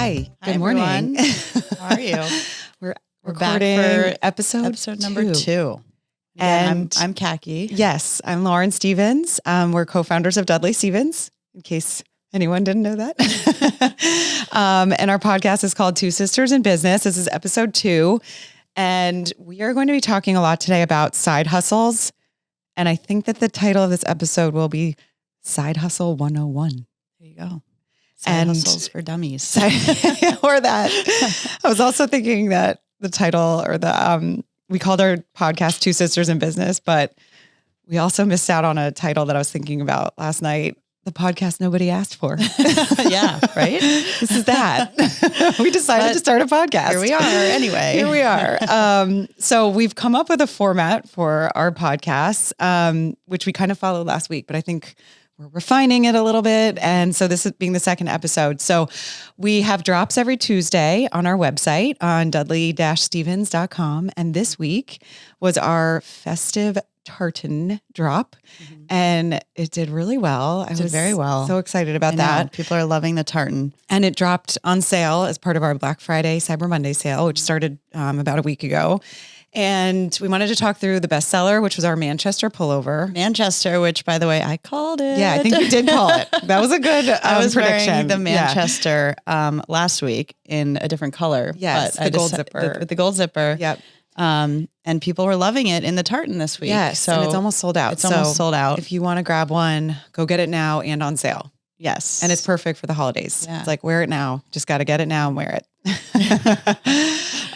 Hi, good morning. How are you? We're recording back for episode number 2. And I'm Khaki. Yes, I'm Lauren Stevens. We're co-founders of Dudley Stevens, in case anyone didn't know that. And our podcast is called Two Sisters in Business. This is episode 2. And we are going to be talking a lot today about side hustles. And I think that the title of this episode will be Side Hustle 101. There you go. Side hustles for dummies. Or that. I was also thinking that the title or the, we called our podcast Two Sisters in Business, but we also missed out on a title that I was thinking about last night. The podcast nobody asked for. Yeah, right? This is that. We decided to start a podcast. Here we are anyway. Here we are. So we've come up with a format for our podcasts, which we kind of followed last week, but I think we're refining it a little bit. And so this is being the second episode. So we have drops every Tuesday on our website on dudley-stevens.com. And this week was our festive tartan drop. Mm-hmm. And it did really well. I was very well. So excited about that. People are loving the tartan. And it dropped on sale as part of our Black Friday, Cyber Monday sale, which started about a week ago. And we wanted to talk through the bestseller, which was our Manchester pullover. Manchester, which, by the way, I called it. Yeah, I think you did call it. That was a good I was prediction. wearing the Manchester last week in a different color. Yes, the gold zipper. With the gold zipper. Yep. And people were loving it in the tartan this week. Yes, so and it's almost sold out. It's almost sold out. If you want to grab one, go get it now and on sale. Yes. And it's perfect for the holidays. Yeah. It's like, wear it now. Just got to get it now and wear it.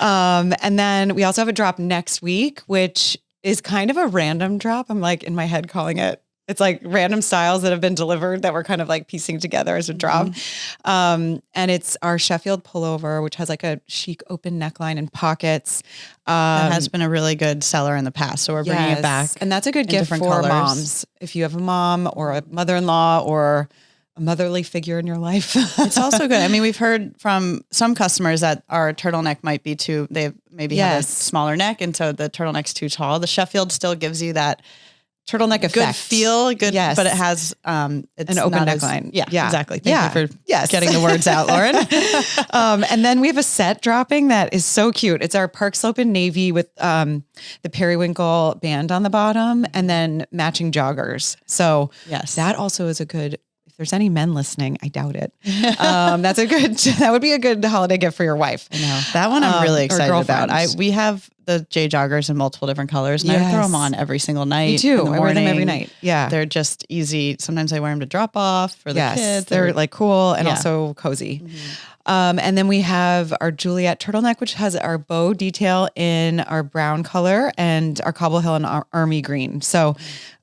And then we also have a drop next week, which is kind of a random drop. I'm like in my head calling it. It's like random styles that have been delivered that we're kind of like piecing together as a drop. Mm-hmm. And it's our Sheffield pullover, which has like a chic open neckline and pockets. That has been a really good seller in the past. So we're bringing it back. And that's a good gift for colors. Moms. If you have a mom or a mother-in-law or a motherly figure in your life. It's also good. I mean, we've heard from some customers that our turtleneck might be too, they maybe have a smaller neck. And so the turtleneck's too tall. The Sheffield still gives you that turtleneck effect. Good feel, good, but it has it's an open neckline. Yeah, exactly. Thank you for getting the words out, Lauren. And then we have a set dropping that is so cute. It's our Park Slope in navy with the periwinkle band on the bottom and then matching joggers. So that also is a good, if there's any men listening, I doubt it. That would be a good holiday gift for your wife. I know. That one I'm really excited about. We have the J joggers in multiple different colors and I throw them on every single night. Me too. I wear them every night. Yeah. They're just easy. Sometimes I wear them to drop off for the kids. They're like cool and also cozy. Mm-hmm. And then we have our Juliet turtleneck, which has our bow detail in our brown color and our Cobble Hill and army green. So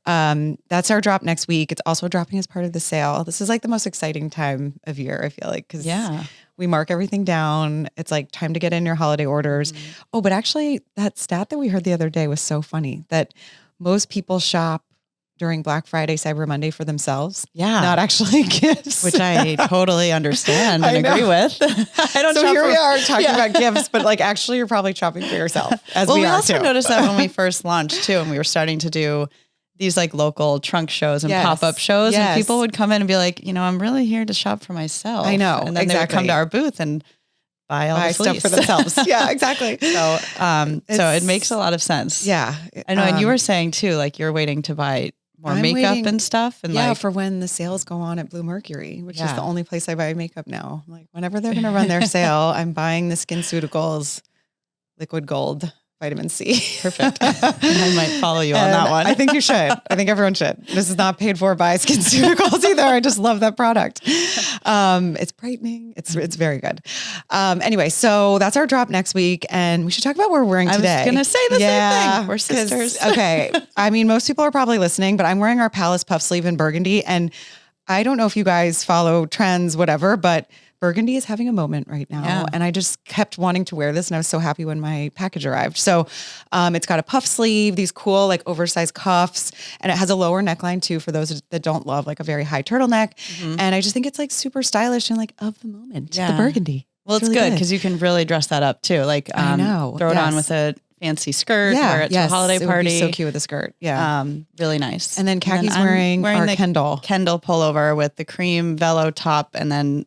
that's our drop next week. It's also dropping as part of the sale. This is like the most exciting time of year, I feel like, because we mark everything down. It's like time to get in your holiday orders. Mm-hmm. Oh, but actually that stat that we heard the other day was so funny that most people shop during Black Friday, Cyber Monday for themselves. Yeah. Not actually gifts. Which I totally understand and agree with. I don't so here we are talking about gifts, but like actually you're probably shopping for yourself as we also noticed that when we first launched too, and we were starting to do these like local trunk shows and pop-up shows and people would come in and be like, I'm really here to shop for myself. I know. And then they would come to our booth and buy all the stuff for themselves. Yeah, exactly. So it makes a lot of sense. Yeah. I know. And you were saying too, like you're waiting to buy more makeup and stuff. And for when the sales go on at Blue Mercury, which is the only place I buy makeup now. Like whenever they're going to run their sale, I'm buying the SkinCeuticals Liquid Gold Vitamin C. Perfect. I might follow you on that one. I think you should. I think everyone should. This is not paid for by SkinCeuticals either. I just love that product. It's brightening. It's very good. Anyway, so that's our drop next week. And we should talk about what we're wearing today. I was going to say the same thing. We're sisters. Okay. I mean, most people are probably listening, but I'm wearing our Palace puff sleeve in burgundy. And I don't know if you guys follow trends, whatever, but burgundy is having a moment right now. Yeah. And I just kept wanting to wear this and I was so happy when my package arrived. So it's got a puff sleeve, these cool like oversized cuffs, and it has a lower neckline too for those that don't love like a very high turtleneck. Mm-hmm. And I just think it's like super stylish and like of the moment, the burgundy. Well, it's really good because you can really dress that up too. Like throw it on with a fancy skirt or it's a holiday party. It would be so cute with a skirt. Yeah. Really nice. And then Khaki's wearing our the Kendall pullover with the cream velo top and then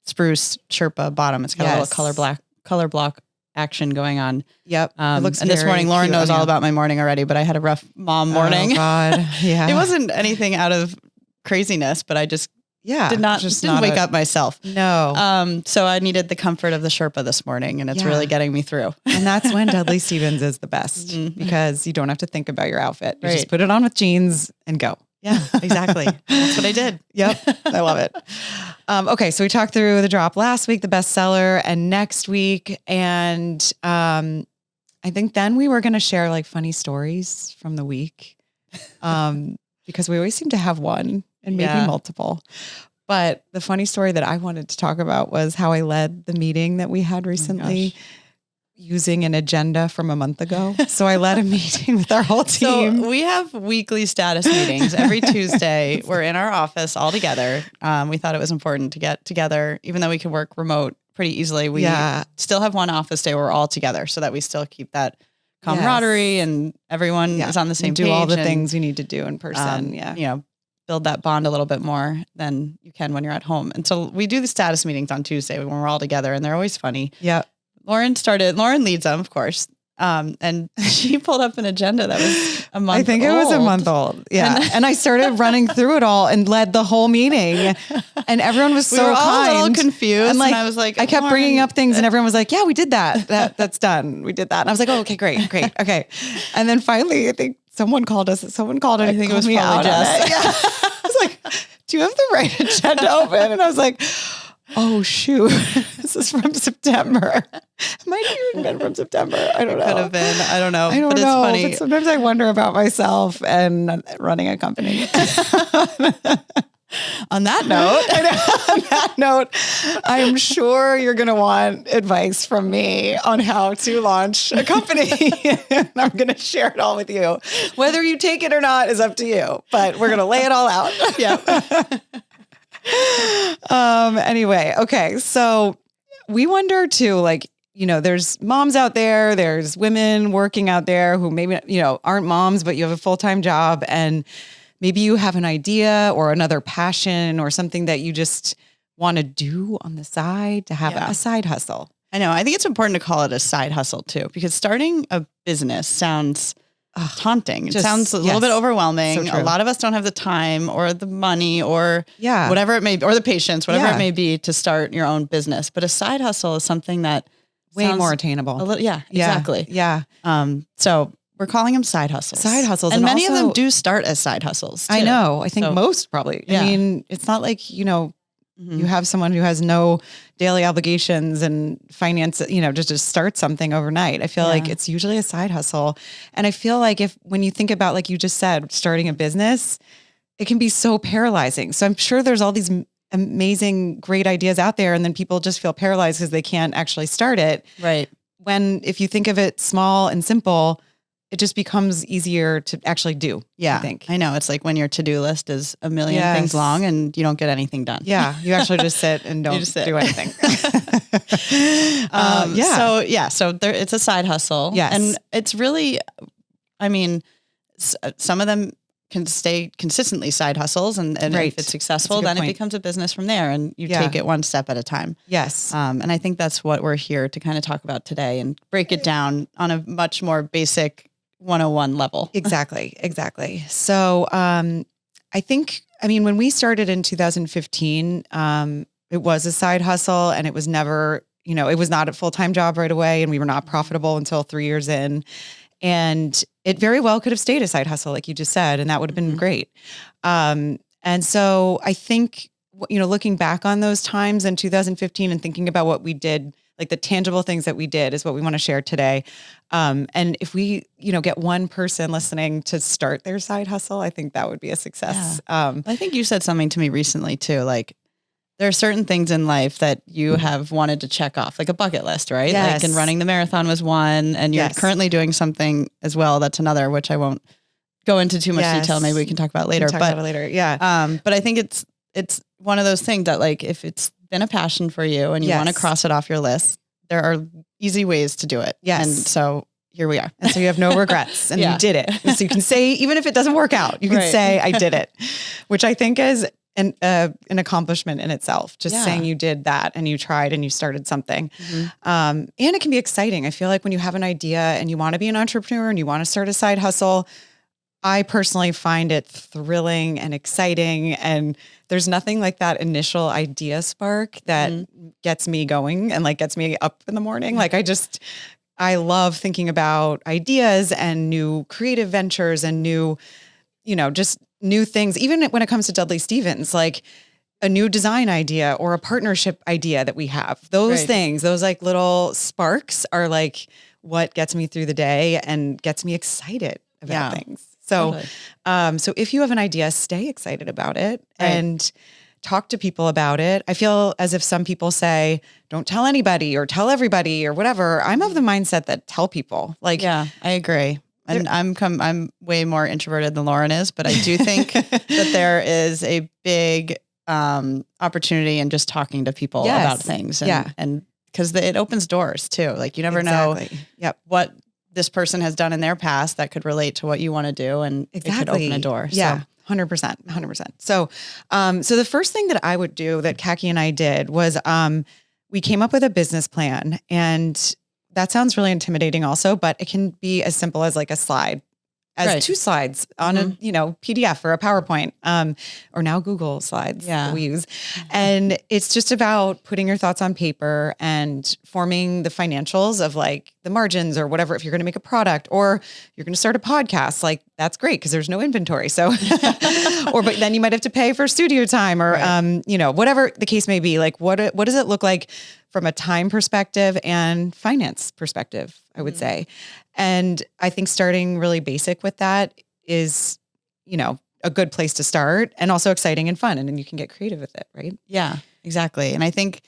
spruce Sherpa bottom. It's got a little color block action going on. Yep. And this morning, Lauren knows all about my morning already, but I had a rough mom morning. Oh God. Yeah. It wasn't anything out of craziness, but I just didn't wake up myself. No. So I needed the comfort of the Sherpa this morning, and it's really getting me through. And that's when Dudley Stevens is the best because you don't have to think about your outfit. You just put it on with jeans and go. Yeah, exactly. That's what I did. Yep. I love it. Okay. So we talked through the drop last week, the bestseller, and next week. And I think then we were going to share like funny stories from the week because we always seem to have one and maybe multiple. But the funny story that I wanted to talk about was how I led the meeting that we had recently using an agenda from a month ago. So I led a meeting with our whole team. So we have weekly status meetings every Tuesday. We're in our office all together. We thought it was important to get together, even though we can work remote pretty easily. We still have one office day where we're all together so that we still keep that camaraderie and everyone is on the same page. Do all the things you need to do in person. You know, build that bond a little bit more than you can when you're at home. And so we do the status meetings on Tuesday when we're all together, and they're always funny. Yeah. Lauren leads them, of course. And she pulled up an agenda that was a month old. I think it was a month old. Yeah. And I started running through it all and led the whole meeting. And everyone was so we were all kind. a little confused. And I was like, I kept bringing up things and everyone was like, yeah, we did that. That's done. We did that. And I was like, oh, okay, great. Okay. And then finally, I think someone called us. Someone called and I think it was probably Jess. Yeah. I was like, do you have the right agenda open? And I was like, oh shoot, this is from September. It might have even been from September. I don't know. Could have been. I don't know. But it's funny. But sometimes I wonder about myself and running a company. On that note, I'm sure you're going to want advice from me on how to launch a company. And I'm going to share it all with you. Whether you take it or not is up to you, but we're going to lay it all out. Anyway, okay. So we wonder too, like, you know, there's moms out there's women working out there who maybe, you know, aren't moms, but you have a full-time job and maybe you have an idea or another passion or something that you just want to do on the side to have a side hustle. I know. I think it's important to call it a side hustle too, because starting a business sounds taunting. It sounds a little bit overwhelming. So a lot of us don't have the time or the money or whatever it may be, or the patience, whatever it may be to start your own business. But a side hustle is something that way more attainable. Exactly. Yeah. So we're calling them side hustles. Side hustles. And many of them do start as side hustles too. I know. I think most probably. I mean, it's not like, you know, you have someone who has no daily obligations and finance, you know, just to start something overnight. I feel like it's usually a side hustle. And I feel like when you think about, like you just said, starting a business, it can be so paralyzing. So I'm sure there's all these amazing, great ideas out there. And then people just feel paralyzed because they can't actually start it. Right. When, if you think of it small and simple, it just becomes easier to actually do. Yeah. I think. I know. It's like when your to-do list is a million things long and you don't get anything done. Yeah. You actually just sit and don't do anything. So it's a side hustle. Yes. And it's really, I mean, some of them can stay consistently side hustles and if it's successful, then it becomes a business from there and you take it one step at a time. Yes. And I think that's what we're here to kind of talk about today and break it down on a much more basic 101 level. Exactly. So, I think, when we started in 2015, it was a side hustle and it was never, it was not a full-time job right away and we were not profitable until 3 years in. And it very well could have stayed a side hustle, like you just said, and that would have been great. And so I think, looking back on those times in 2015 and thinking about what we did, like the tangible things that we did is what we want to share today. And if we, get one person listening to start their side hustle, I think that would be a success. I think you said something to me recently too, like there are certain things in life that you have wanted to check off, like a bucket list, right? Yes. Like, and running the marathon was one, and you're currently doing something as well. That's another, which I won't go into too much detail. Maybe we can talk about later. Yeah. But I think it's one of those things that, like, if it's been a passion for you and you want to cross it off your list, there are easy ways to do it. Yes. And so here we are. And so you have no regrets and you did it. So you can say, even if it doesn't work out, you can say, I did it, which I think is an accomplishment in itself, just saying you did that and you tried and you started something. And it can be exciting. I feel like when you have an idea and you want to be an entrepreneur and you want to start a side hustle, I personally find it thrilling and exciting. And there's nothing like that initial idea spark that gets me going and like gets me up in the morning. Like I love thinking about ideas and new creative ventures and new, just new things. Even when it comes to Dudley Stephens, like a new design idea or a partnership idea that we have, those things, those like little sparks are like what gets me through the day and gets me excited about things. So, so if you have an idea, stay excited about it and talk to people about it. I feel as if some people say, don't tell anybody or tell everybody or whatever. I'm of the mindset that tell people. Like, yeah, I agree. And I'm way more introverted than Lauren is, but I do think that there is a big opportunity in just talking to people about things. And because it opens doors too. Like you never know what this person has done in their past that could relate to what you want to do. And it could open a door. Yeah. So. 100%. So, so the first thing that I would do that Kaki and I did was, we came up with a business plan, and that sounds really intimidating also, but it can be as simple as like a slide, as 2 slides on a, PDF or a PowerPoint, or now Google Slides that we use. And it's just about putting your thoughts on paper and forming the financials of like the margins or whatever. If you're going to make a product or you're going to start a podcast, like that's great because there's no inventory. So, but then you might have to pay for studio time or, whatever the case may be. Like what does it look like from a time perspective and finance perspective, I would say. And I think starting really basic with that is, a good place to start and also exciting and fun. And then you can get creative with it, right? Yeah, exactly. And I think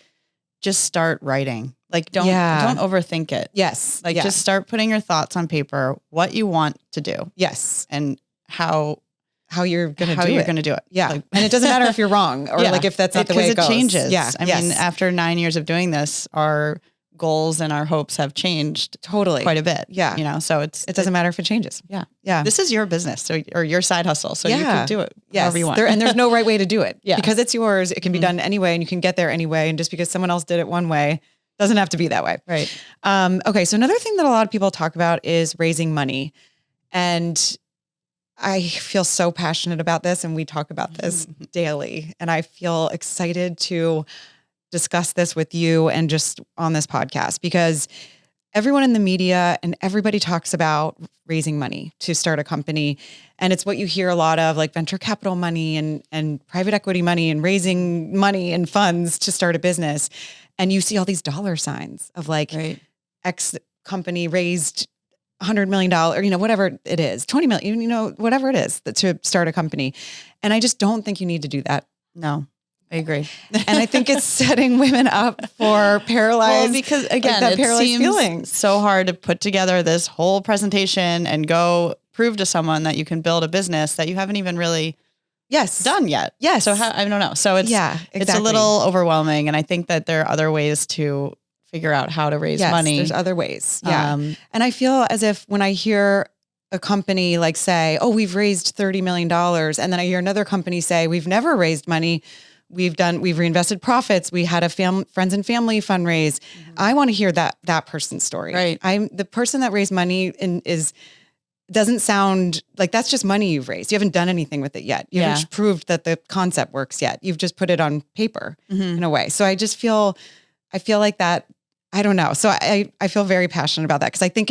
just start writing. Like don't overthink it. Yes. Like just start putting your thoughts on paper, what you want to do. Yes. And how you're going to do it. Yeah. Like, and it doesn't matter if you're wrong or like if that's not the way it goes. Because it changes. Yeah. I mean, after 9 years of doing this, our goals and our hopes have changed quite a bit. Yeah. So it doesn't matter if it changes. Yeah. Yeah. This is your business or your side hustle. So you can do it however you want. And there's no right way to do it. Because it's yours. It can be done anyway and you can get there anyway. And just because someone else did it one way doesn't have to be that way. Right. Okay. So another thing that a lot of people talk about is raising money. And I feel so passionate about this and we talk about this daily. And I feel excited to discuss this with you and just on this podcast because everyone in the media and everybody talks about raising money to start a company. And it's what you hear a lot of, like venture capital money and private equity money and raising money and funds to start a business. And you see all these dollar signs of like X company raised $100 million, whatever it is, 20 million, whatever it is to start a company. And I just don't think you need to do that. No. I agree. And I think it's setting women up for paralyzed. Well, because again, it seems feeling so hard to put together this whole presentation and go prove to someone that you can build a business that you haven't even really done yet. Yes. So I don't know. So it's a little overwhelming. And I think that there are other ways to figure out how to raise money. There's other ways. Yeah. And I feel as if when I hear a company like say, oh, we've raised $30 million. And then I hear another company say, we've never raised money. We've reinvested profits. We had a friends and family fundraise. I want to hear that person's story. Right. I'm the person that raised money doesn't sound like that's just money you've raised. You haven't done anything with it yet. You haven't proved that the concept works yet. You've just put it on paper in a way. So I feel like that, I don't know. So I feel very passionate about that because I think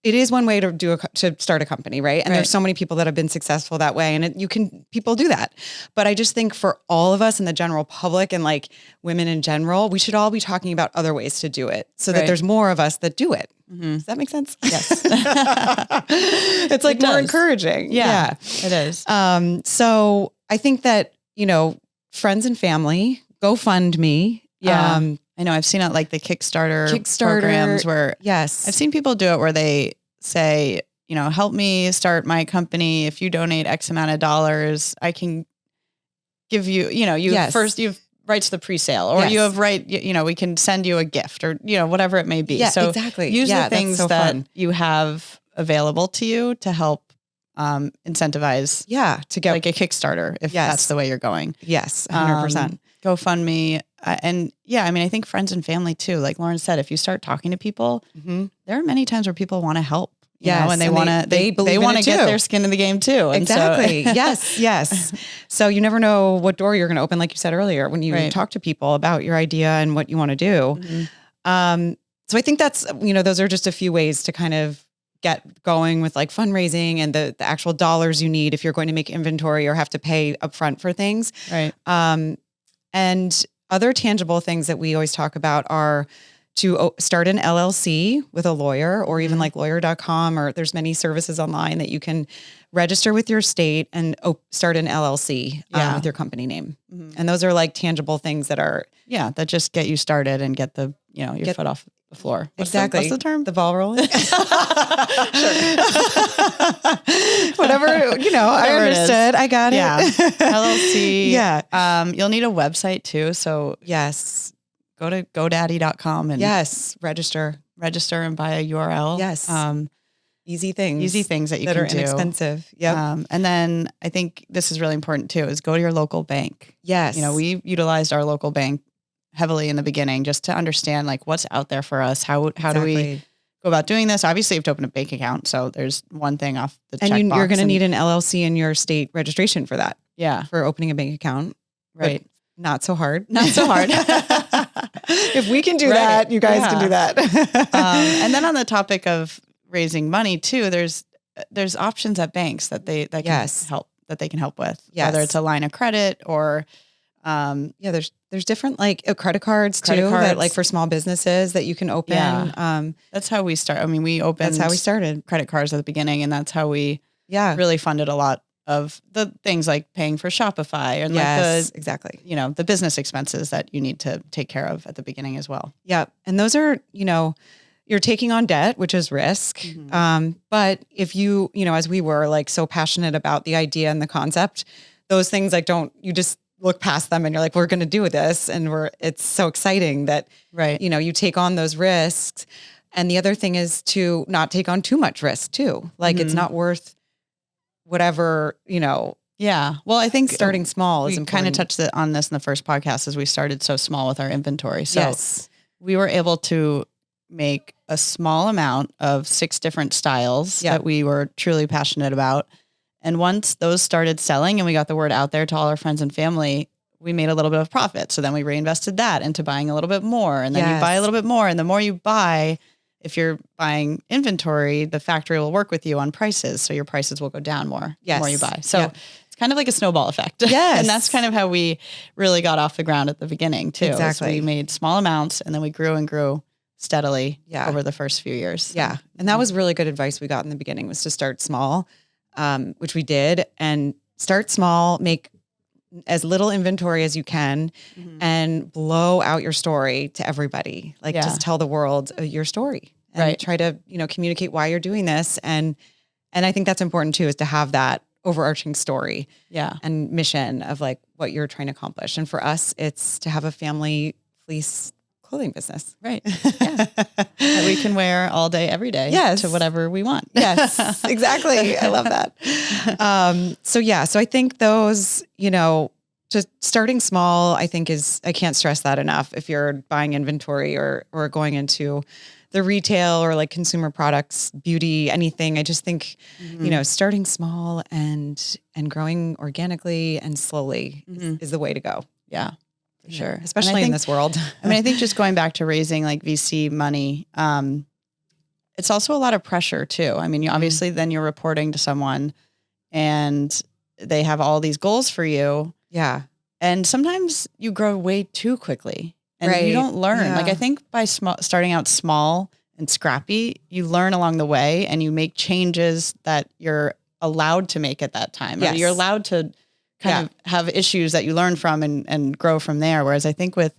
it is one way to start a company, right? And there's so many people that have been successful that way, and people do that. But I just think for all of us in the general public and like women in general, we should all be talking about other ways to do it, so that there's more of us that do it. Does that make sense? Yes. It's like more encouraging. Yeah, it is. So I think that friends and family, GoFundMe. Yeah. I know I've seen it like the Kickstarter programs where I've seen people do it where they say, help me start my company. If you donate X amount of dollars, I can give you, you've rights to the pre-sale or you have we can send you a gift or, whatever it may be. Yeah, so exactly. Use the things that you have available to you to help incentivize. To get like a Kickstarter if that's the way you're going. Yes, 100%. GoFundMe. And I mean, I think friends and family too. Like Lauren said, if you start talking to people, there are many times where people want to help. You know, and they want to, they want to get their skin in the game too. And exactly. Yes. So you never know what door you're going to open. Like you said earlier, when you talk to people about your idea and what you want to do. So I think that's, those are just a few ways to kind of get going with like fundraising and the actual dollars you need if you're going to make inventory or have to pay upfront for things. Right. And other tangible things that we always talk about are to start an LLC with a lawyer, or even like lawyer.com, or there's many services online that you can register with your state and start an LLC with your company name. And those are like tangible things that are, that just get you started and get the, your foot off the floor. What's the term? The ball rolling? Whatever, I understood. I got it. LLC. You'll need a website too. So yes, go to GoDaddy.com and register and buy a URL. Yes. Easy things that you that can are do. Inexpensive. Yep. And then I think this is really important too, is go to your local bank. Yes. We utilized our local bank heavily in the beginning just to understand like what's out there for us. How do we go about doing this? Obviously you have to open a bank account. So there's one thing off the checkbox. And you're going to need an LLC in your state registration for that. Yeah. For opening a bank account. Right. Not so hard. If we can do that, you guys can do that. And then on the topic of raising money too, there's options at banks that can help, that they can help with. Yes. Whether it's a line of credit or there's different like credit cards that like for small businesses that you can open. Yeah. That's how we start. I mean, that's how we started credit cards at the beginning, and that's how we really funded a lot of the things like paying for Shopify and exactly. The business expenses that you need to take care of at the beginning as well. Yeah. And those are, you're taking on debt, which is risk. But if you as we were like so passionate about the idea and the concept, those things like you just look past them and you're like, we're going to do this. And it's so exciting that, you take on those risks. And the other thing is to not take on too much risk too. Like it's not worth whatever, Yeah. Well, I think starting small is important. We kind of touched on this in the first podcast as we started so small with our inventory. So we were able to make a small amount of 6 different styles that we were truly passionate about. And once those started selling and we got the word out there to all our friends and family, we made a little bit of profit. So then we reinvested that into buying a little bit more. And then you buy a little bit more. And the more you buy, if you're buying inventory, the factory will work with you on prices. So your prices will go down more the more you buy. So it's kind of like a snowball effect. Yes. And that's kind of how we really got off the ground at the beginning too. Exactly. We made small amounts and then we grew and grew steadily over the first few years. Yeah. And that was really good advice we got in the beginning, was to start small, which we did, and start small, make as little inventory as you can and blow out your story to everybody. Like just tell the world your story and try to, communicate why you're doing this. And I think that's important too, is to have that overarching story and mission of like what you're trying to accomplish. And for us, it's to have a family fleece clothing business. Right. Yeah. That we can wear all day, every day to whatever we want. Yes, exactly. I love that. So I think those, just starting small, I think I can't stress that enough. If you're buying inventory or going into the retail or like consumer products, beauty, anything, I just think, starting small and growing organically and slowly is the way to go. Yeah. For sure. Especially in this world. I think just going back to raising like VC money, it's also a lot of pressure too. I mean, obviously then you're reporting to someone and they have all these goals for you. Yeah. And sometimes you grow way too quickly and you don't learn. Yeah. Like I think by starting out small and scrappy, you learn along the way and you make changes that you're allowed to make at that time. Yes. Or you're allowed to kind of have issues that you learn from and grow from there. Whereas I think with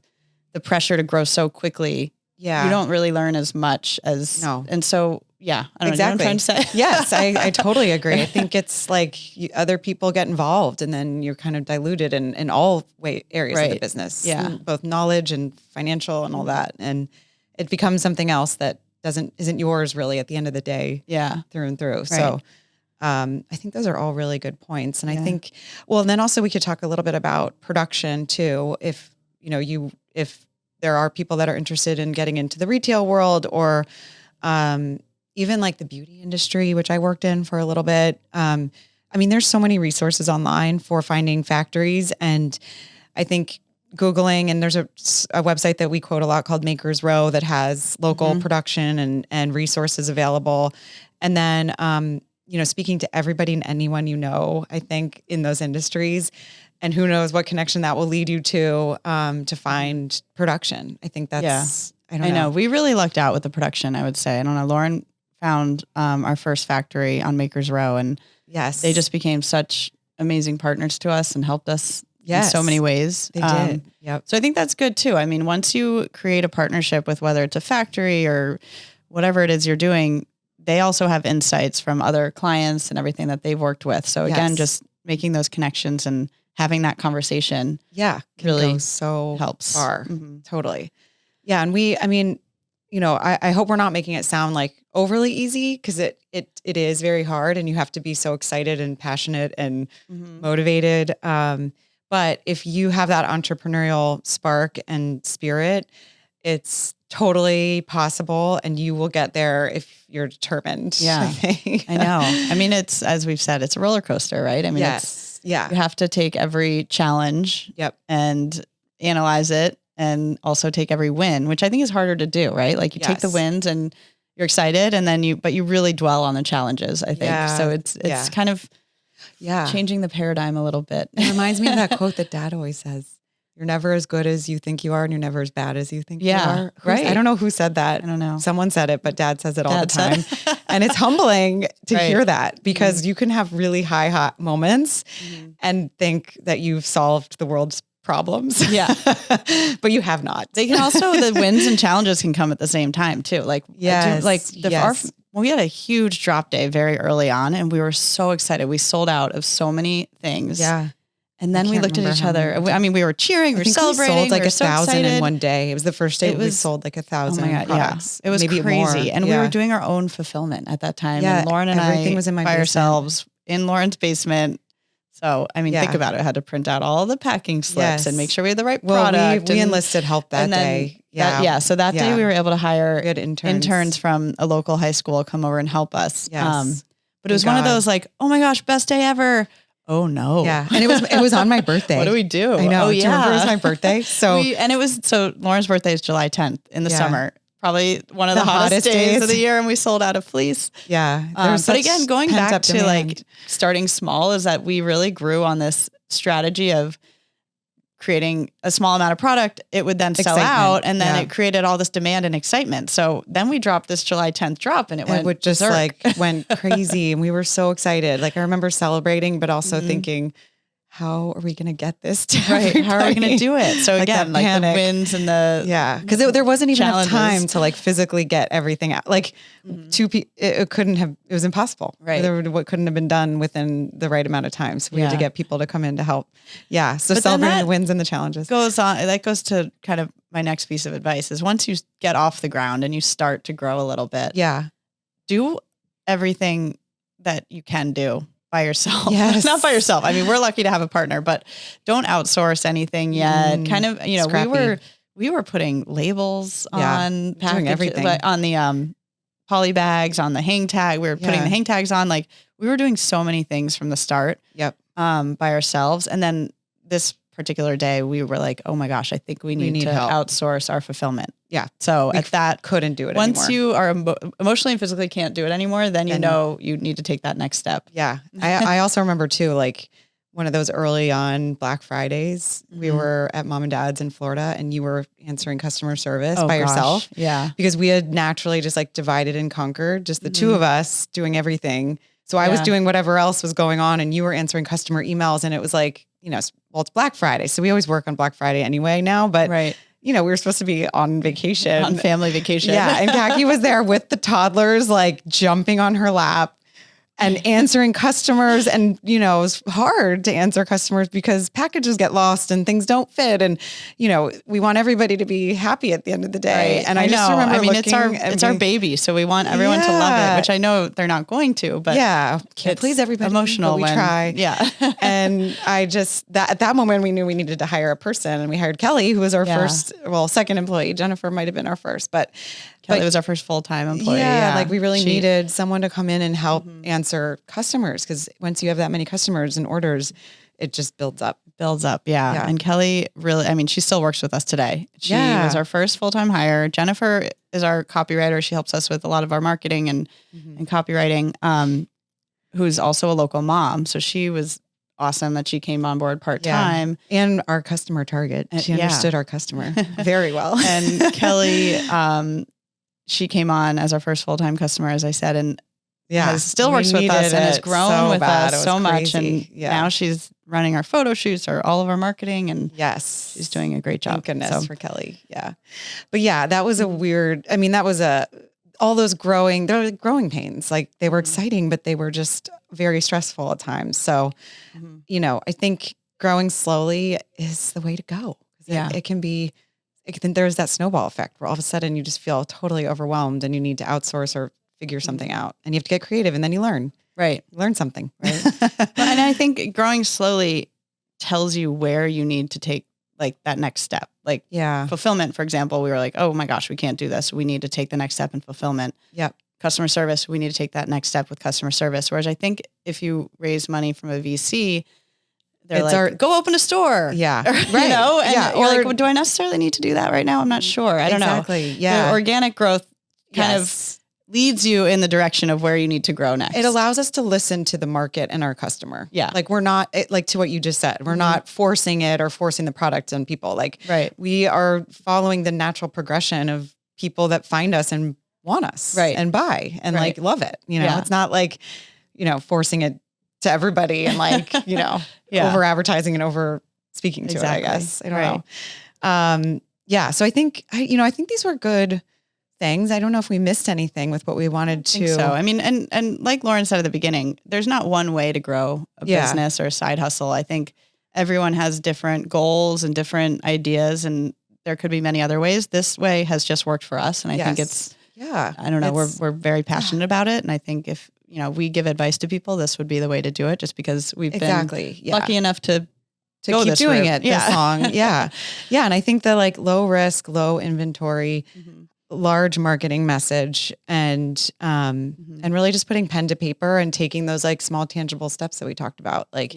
the pressure to grow so quickly, you don't really learn as much as, and so, I don't know what I'm trying to say. Yes, I totally agree. I think it's like other people get involved and then you're kind of diluted in all areas of the business, both knowledge and financial and all that. And it becomes something else that isn't yours really at the end of the day. Yeah. Through and through. Right. I think those are all really good points. And I think, well, and then also we could talk a little bit about production too. If there are people that are interested in getting into the retail world or, even like the beauty industry, which I worked in for a little bit. I mean, there's so many resources online for finding factories, and I think Googling, and there's a website that we quote a lot called Makers Row that has local production and resources available. And then, speaking to everybody and anyone, I think in those industries, and who knows what connection that will lead you to find production. I think that's, I know. We really lucked out with the production, I would say. I don't know. Lauren found our first factory on Makers Row, and yes, they just became such amazing partners to us and helped us in so many ways. They did. Yep. So I think that's good too. I mean, once you create a partnership with whether it's a factory or whatever it is you're doing, they also have insights from other clients and everything that they've worked with. So again, just making those connections and having that conversation. Really so helps. Far. Totally. Yeah. And I hope we're not making it sound like overly easy, because it is very hard, and you have to be so excited and passionate and motivated. But if you have that entrepreneurial spark and spirit, it's totally possible, and you will get there if you're determined. Yeah, I know. I mean, it's, as we've said, it's a roller coaster, right? I mean, you have to take every challenge and analyze it, and also take every win, which I think is harder to do, right? Like you take the wins and you're excited, and then but you really dwell on the challenges, I think. So it's kind of changing the paradigm a little bit. It reminds me of that quote that Dad always says: "You're never as good as you think you are, and you're never as bad as you think you are." Right. I don't know who said that. I don't know. Someone said it, but Dad says it all the time. And it's humbling to hear that, because you can have really high moments and think that you've solved the world's problems. Yeah. But you have not. They can also, the wins and challenges can come at the same time too. Like, we had a huge drop day very early on, and we were so excited. We sold out of so many things. Yeah. And then we looked at each other. I mean, we were cheering, we were celebrating. We sold like 1,000 in one day. It was the first day we sold like 1,000 products. Yeah. It was maybe crazy. More. And we were doing our own fulfillment at that time. Yeah, and Lauren and everything I was in my by basement. ourselves in Lauren's basement. So, I mean, think about it. I had to print out all the packing slips and make sure we had the right product. We enlisted help that day. So that day we were able to hire interns from a local high school come over and help us. Yes. But it was one of those like, oh my gosh, best day ever. Oh no. Yeah. And it was on my birthday. What do we do? I know. Do you remember it was my birthday? So Lauren's birthday is July 10th in the summer. Probably one of the hottest days of the year, and we sold out of fleece. Yeah. But again, going back to like starting small, is that we really grew on this strategy of creating a small amount of product. It would then sell out, and then it created all this demand and excitement. So then we dropped this July 10th drop, and it went crazy, and we were so excited. Like I remember celebrating, but also thinking, how are we going to get this to everybody? How are we going to do it? So again, like the wins and the because there wasn't even enough time to like physically get everything out. Like it couldn't have. It was impossible. Right. What couldn't have been done within the right amount of time. So we had to get people to come in to help. Yeah. So celebrating the wins and the challenges goes to kind of my next piece of advice is, once you get off the ground and you start to grow a little bit. Yeah. Do everything that you can do by yourself. Yes. Not by yourself. I mean, we're lucky to have a partner, but don't outsource anything yet. Kind of, scrappy. we were putting labels on packaging, everything on the poly bags, on the hang tag. We were putting the hang tags on. Like we were doing so many things from the start. Yep. By ourselves. And then this particular day we were like, oh my gosh, I think we need to help. Outsource our fulfillment. Yeah. So couldn't do it once anymore. you are emotionally and physically can't do it anymore, then you know you need to take that next step. Yeah. I also remember too, like one of those early on Black Fridays, we were at Mom and Dad's in Florida, and you were answering customer service by yourself. Yeah. Because we had naturally just like divided and conquered, just the two of us doing everything. So I was doing whatever else was going on, and you were answering customer emails, and it was like, it's Black Friday. So we always work on Black Friday anyway now, but we were supposed to be on vacation. On family vacation. Yeah. And Khaki was there with the toddlers, like jumping on her lap. and answering customers. And, you know, it was hard to answer customers because packages get lost and things don't fit. And, you know, we want everybody to be happy at the end of the day. Right. And I just remember it's our baby. So we want everyone to love it, which I know they're not going to, but can't please everybody. Emotional. We try. Yeah. And I just, at that moment, we knew we needed to hire a person, and we hired Kelly, who was our second employee. Jennifer might've been our first, but Kelly was our first full-time employee. Yeah. Like we really needed someone to come in and help answer customers. Cause once you have that many customers and orders, it just builds up. Yeah. And Kelly really, I mean, she still works with us today. She was our first full-time hire. Jennifer is our copywriter. She helps us with a lot of our marketing and copywriting, who's also a local mom. So she was awesome that she came on board part-time. And our customer target. She understood our customer very well. And Kelly, she came on as our first full-time customer, as I said, and still works with us and has grown with us so much. And now she's running our photo shoots or all of our marketing. And she's doing a great job. Thank goodness for Kelly. Yeah. But that was a weird, I mean, that was all those growing pains. Like they were exciting, but they were just very stressful at times. So, you know, I think growing slowly is the way to go. There's that snowball effect where all of a sudden you just feel totally overwhelmed and you need to outsource or figure something out, and you have to get creative, and then you learn. Right. Learn something. Right. And I think growing slowly tells you where you need to take like that next step. Like fulfillment, for example, we were like, oh my gosh, we can't do this. We need to take the next step in fulfillment. Yep. Customer service, we need to take that next step with customer service. Whereas I think if you raise money from a VC, they're go open a store. Yeah. Right. You know, and you're like, well, do I necessarily need to do that right now? I'm not sure. I don't know. Exactly. Yeah. The organic growth kind of leads you in the direction of where you need to grow next. It allows us to listen to the market and our customer. Yeah. Like we're not, like to what you just said, we're not forcing it or forcing the product on people. Like we are following the natural progression of people that find us and want us and buy and like love it. You know, it's not like, you know, forcing it to everybody and like, you know, over advertising and over speaking to it, I guess. I don't know. So I think, I think these were good things. I don't know if we missed anything with what we wanted to. I think so. I mean, and like Lauren said at the beginning, there's not one way to grow a business or a side hustle. I think everyone has different goals and different ideas, and there could be many other ways. This way has just worked for us. And I think it's, I don't know, we're very passionate about it. And I think if, you know, we give advice to people, this would be the way to do it, just because we've been lucky enough to keep doing it this long. Yeah. And I think the like low risk, low inventory, large marketing message and really just putting pen to paper and taking those like small tangible steps that we talked about. Like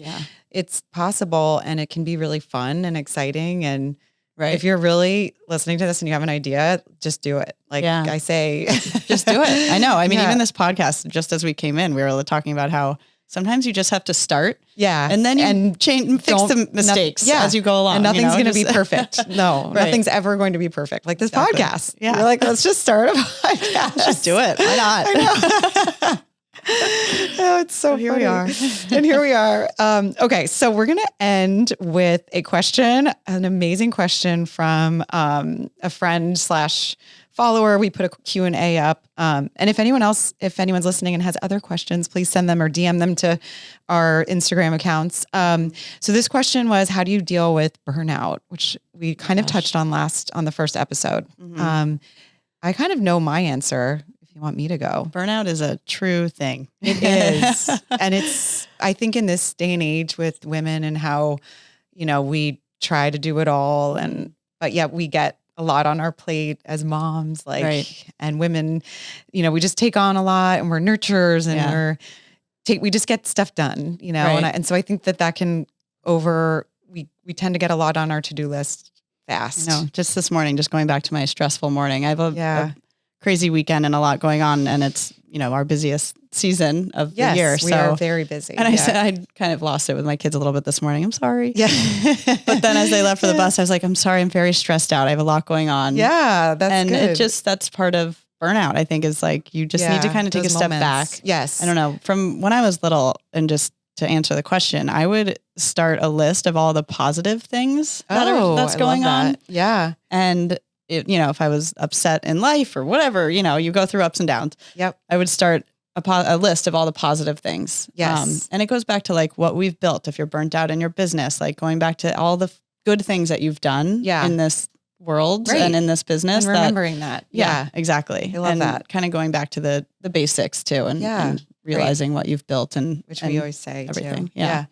it's possible, and it can be really fun and exciting. And if you're really listening to this and you have an idea, just do it. Like I say, just do it. I know. I mean, even this podcast, just as we came in, we were talking about how sometimes you just have to start. Yeah. And then you fix the mistakes as you go along. And nothing's going to be perfect. No, nothing's ever going to be perfect. Like this podcast. Yeah. You're like, let's just start a podcast. Just do it. Why not? I know. Oh, it's so here we are. And here we are. Okay. So we're going to end with a question, an amazing question from a friend / follower. We put a Q&A up. And if anyone's listening and has other questions, please send them or DM them to our Instagram accounts. So this question was, how do you deal with burnout? Which we kind of touched on on the first episode. I kind of know my answer. You want me to go? Burnout is a true thing. It is. And it's, I think in this day and age with women and how, you know, we try to do it all but yet we get a lot on our plate as moms, and women, you know, we just take on a lot and we're nurturers and we just get stuff done, you know? And so I think that can we tend to get a lot on our to-do list fast. You know, just this morning, just going back to my stressful morning, I have a crazy weekend and a lot going on, and it's, you know, our busiest season of the year. We are very busy. And I said, I kind of lost it with my kids a little bit this morning. I'm sorry. Yeah. But then as they left for the bus, I was like, I'm sorry. I'm very stressed out. I have a lot going on. Yeah. That's good. That's part of burnout. I think is like, you just need to kind of take a step back. Yes. I don't know, from when I was little, and just to answer the question, I would start a list of all the positive things that's going on. Yeah. And you know, if I was upset in life or whatever, you know, you go through ups and downs. Yep. I would start a list of all the positive things. Yes. And it goes back to like what we've built. If you're burnt out in your business, like going back to all the good things that you've done in this world and in this business. And remembering that. Yeah, exactly. I love that. Kind of going back to the basics too and realizing what you've built which we always say everything. Too. Yeah.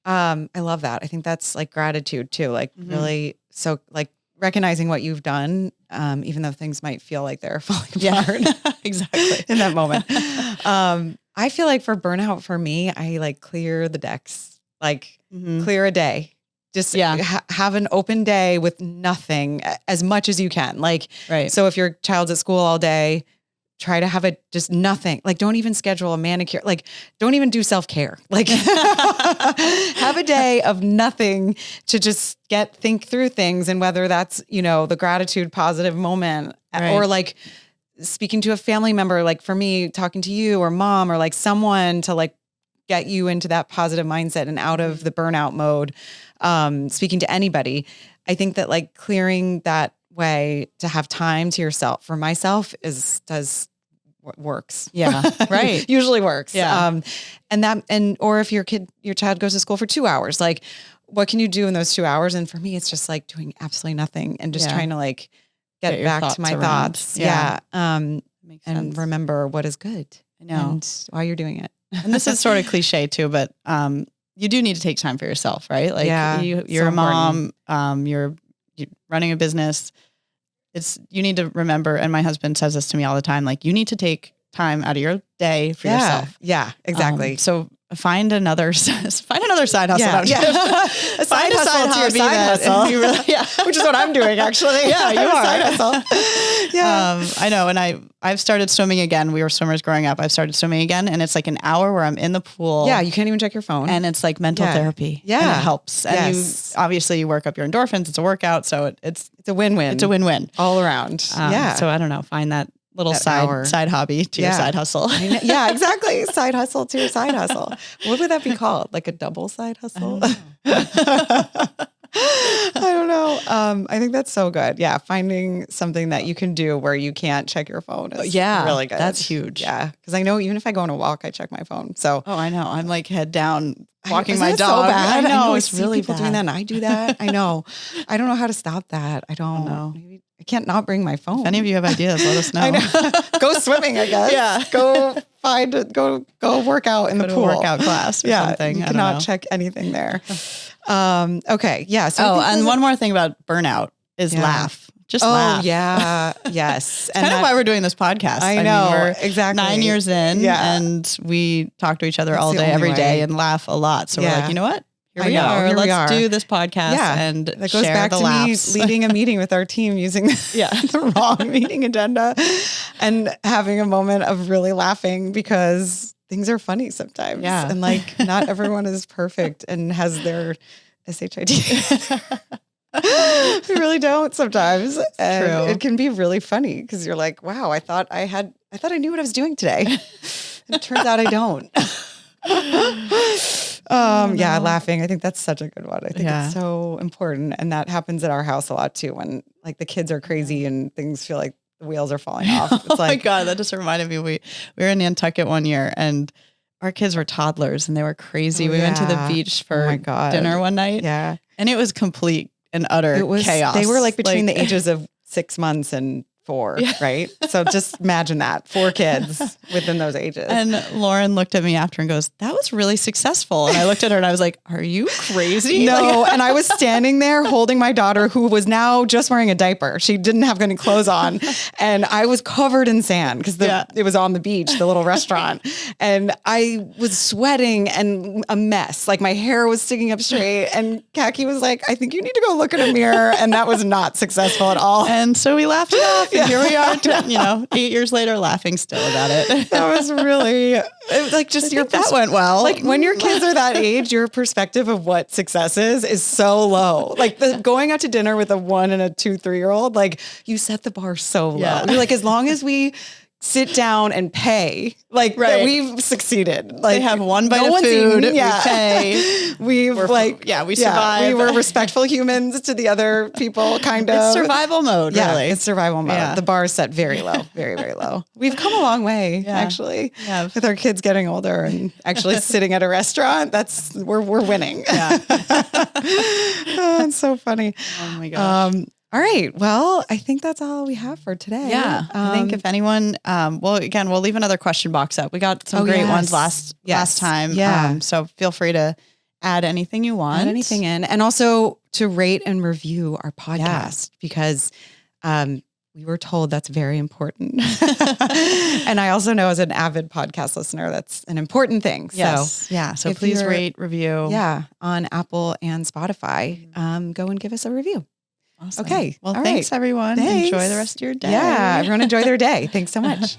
I love that. I think that's like gratitude too. Like really, so like recognizing what you've done, even though things might feel like they're falling apart. Exactly. In that moment. I feel like for burnout for me, I like clear the decks, like clear a day. Just have an open day with nothing as much as you can. Like, so if your child's at school all day, try to have just nothing. Like, don't even schedule a manicure. Like, don't even do self-care. Like have a day of nothing to just think through things. And whether that's, the gratitude, positive moment or like speaking to a family member, like for me, talking to you or mom or like someone to like get you into that positive mindset and out of the burnout mode. Speaking to anybody, I think that like clearing that way to have time to yourself for myself does what works. Yeah. Right. Usually works. Yeah. Or if your child goes to school for 2 hours, like what can you do in those 2 hours? And for me, it's just like doing absolutely nothing and just trying to like get back to my thoughts. Yeah. Makes sense. And remember what is good. I know. And while you're doing it. And this is sort of cliche too, but, you do need to take time for yourself, right? Like you're a mom, you're running a business. You need to remember, and my husband says this to me all the time, like you need to take time out of your day for yourself. Yeah, exactly. So find another side hustle. Yeah. A side hustle to your side hustle. Which is what I'm doing actually. Yeah, you are. Side hustle. Yeah. I know. And I've started swimming again. We were swimmers growing up. I've started swimming again. And it's like an hour where I'm in the pool. Yeah. You can't even check your phone. And it's like mental therapy. Yeah. And it helps. And you work up your endorphins. It's a workout. So it's a win-win. It's a win-win. All around. So I don't know, find that little side hobby to your side hustle. Yeah, exactly. Side hustle to your side hustle. What would that be called? Like a double side hustle? I don't know. I think that's so good. Yeah. Finding something that you can do where you can't check your phone is really good. That's huge. Yeah. Cause I know even if I go on a walk, I check my phone. So, I know. I'm like head down walking my dog. So bad. I know. It's really people doing that and I do that. I know. I don't know how to stop that. I don't know. I can't not bring my phone. If any of you have ideas, let us know. I know. Go swimming, I guess. Yeah. Go work out in the pool. Workout class or something. You cannot check anything there. Okay. Yeah. So and one more thing about burnout is laugh. Just laugh. Oh, yeah. Yes. And kind of why we're doing this podcast. I know. We're exactly 9 years in and we talk to each other all day, every day and laugh a lot. So we're like, you know what? Here we are. Let's do this podcast and that goes back to laughs. Me leading a meeting with our team using the wrong meeting agenda and having a moment of really laughing because things are funny sometimes. Yeah. And like not everyone is perfect and has their SHIT. We really don't sometimes. And true. It can be really funny because you're like, wow, I thought I knew what I was doing today. And it turns out I don't. Laughing. I think that's such a good one. I think it's so important. And that happens at our house a lot too, when like the kids are crazy and things feel like the wheels are falling off. It's my God, that just reminded me. We were in Nantucket one year and our kids were toddlers and they were crazy. We went to the beach for dinner one night. Yeah. And it was complete and utter chaos. They were like between the ages of 6 months and 4, right? So just imagine that 4 kids within those ages. And Lauren looked at me after and goes, that was really successful. And I looked at her and I was like, are you crazy? No. And I was standing there holding my daughter who was now just wearing a diaper. She didn't have any clothes on. And I was covered in sand because it was on the beach, the little restaurant. And I was sweating and a mess. Like my hair was sticking up straight. And Kaki was like, I think you need to go look in a mirror. And that was not successful at all. And so we laughed it off. And here we are, 8 years later, laughing still about it. That was really like just that went well. Like when your kids are that age, your perspective of what success is so low. Like going out to dinner with a 1 and a 2, 3-year-old, like you set the bar so low. Yeah. You're like, as long as we sit down and pay. Like that we've succeeded. Like they have one bite of food. We pay. We survive. We were respectful humans to the other people, kind of. It's survival mode, really. It's survival mode. Yeah. The bar is set very low, very, very low. We've come a long way, actually, with our kids getting older and actually sitting at a restaurant. We're winning. Yeah. It's so funny. Oh my gosh. All right. Well, I think that's all we have for today. Yeah. I think if anyone, again, we'll leave another question box up. We got some great ones last time. Yeah. So feel free to add anything you want. Add anything in. And also to rate and review our podcast because we were told that's very important. And I also know as an avid podcast listener, that's an important thing. Yes. So please rate, review. Yeah. On Apple and Spotify. Go and give us a review. Awesome. Okay. Well, thanks everyone. Enjoy the rest of your day. Yeah. Everyone enjoy their day. Thanks so much.